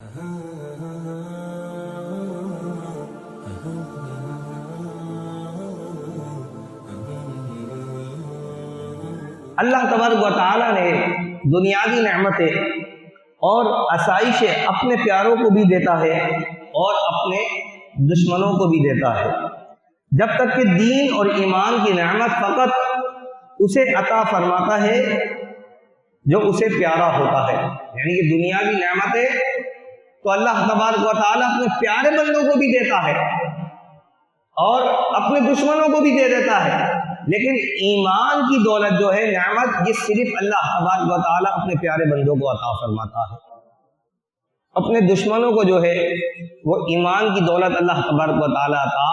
اللہ تبارک و تعالیٰ نے دنیاوی نعمتیں اور آسائشیں اپنے پیاروں کو بھی دیتا ہے اور اپنے دشمنوں کو بھی دیتا ہے، جب تک کہ دین اور ایمان کی نعمت فقط اسے عطا فرماتا ہے جو اسے پیارا ہوتا ہے۔ یعنی کہ دنیاوی نعمتیں تو اللہ تبارک و تعالیٰ اپنے پیارے بندوں کو بھی دیتا ہے اور اپنے دشمنوں کو بھی دے دیتا ہے، لیکن ایمان کی دولت جو ہے نعمت، یہ صرف اللہ تبارک و تعالیٰ اپنے پیارے بندوں کو عطا فرماتا ہے۔ اپنے دشمنوں کو جو ہے وہ ایمان کی دولت اللہ تبارک و تعالیٰ عطا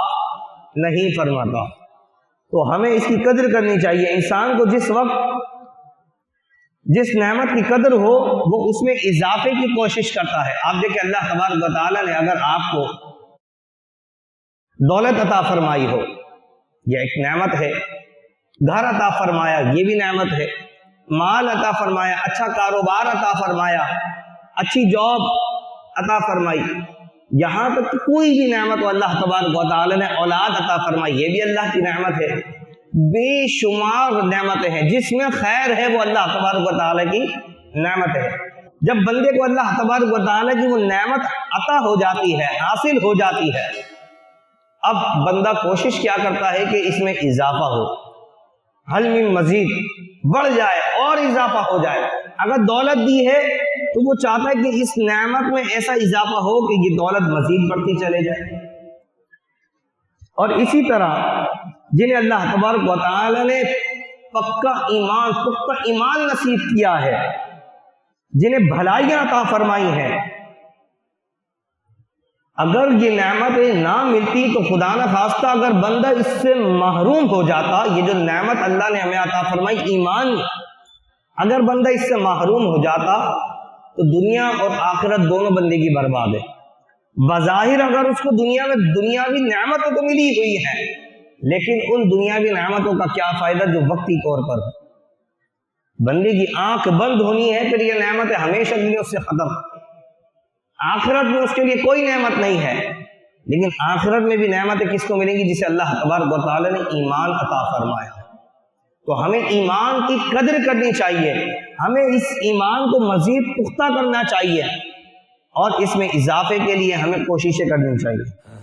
نہیں فرماتا۔ تو ہمیں اس کی قدر کرنی چاہیے۔ انسان کو جس وقت جس نعمت کی قدر ہو وہ اس میں اضافے کی کوشش کرتا ہے۔ آپ دیکھیں اللہ تبارک و تعالیٰ نے اگر آپ کو دولت عطا فرمائی ہو، یہ ایک نعمت ہے، گھر عطا فرمایا یہ بھی نعمت ہے، مال عطا فرمایا، اچھا کاروبار عطا فرمایا، اچھی جاب عطا فرمائی، یہاں تک کہ کوئی بھی نعمت ہو، اللہ تبارک و تعالیٰ نے اولاد عطا فرمائی یہ بھی اللہ کی نعمت ہے۔ بے شمار نعمتیں ہیں، جس میں خیر ہے وہ اللہ تبارک و تعالیٰ کی نعمت ہے۔ جب بندے کو اللہ تبارک و تعالیٰ کی وہ نعمت عطا ہو جاتی ہے، حاصل ہو جاتی ہے، اب بندہ کوشش کیا کرتا ہے کہ اس میں اضافہ ہو، حل من مزید، بڑھ جائے اور اضافہ ہو جائے۔ اگر دولت دی ہے تو وہ چاہتا ہے کہ اس نعمت میں ایسا اضافہ ہو کہ یہ دولت مزید بڑھتی چلے جائے۔ اور اسی طرح جنہیں اللہ تبارک و تعالی نے پختہ ایمان نصیب کیا ہے، جنہیں بھلائیاں عطا فرمائی ہیں، اگر یہ نعمتیں نہ ملتی تو خدا نہ خواستہ اگر بندہ اس سے محروم ہو جاتا، یہ جو نعمت اللہ نے ہمیں عطا فرمائی ایمان، اگر بندہ اس سے محروم ہو جاتا تو دنیا اور آخرت دونوں بندے کی برباد ہے۔ بظاہر اگر اس کو دنیا میں دنیاوی نعمتوں تو ملی ہوئی ہے، لیکن ان دنیاوی نعمتوں کا کیا فائدہ جو وقتی طور پر ہے۔ بندے کی آنکھ بند ہونی ہے پھر یہ نعمتیں ہمیشہ کے لیے اس سے ختم۔ آخرت میں اس کے لیے کوئی نعمت نہیں ہے، لیکن آخرت میں بھی نعمتیں کس کو ملیں گی؟ جسے اللہ تبارک و تعالی نے ایمان عطا فرمایا۔ تو ہمیں ایمان کی قدر کرنی چاہیے، ہمیں اس ایمان کو مزید پختہ کرنا چاہیے اور اس میں اضافے کے لیے ہمیں کوششیں کرنی چاہیے۔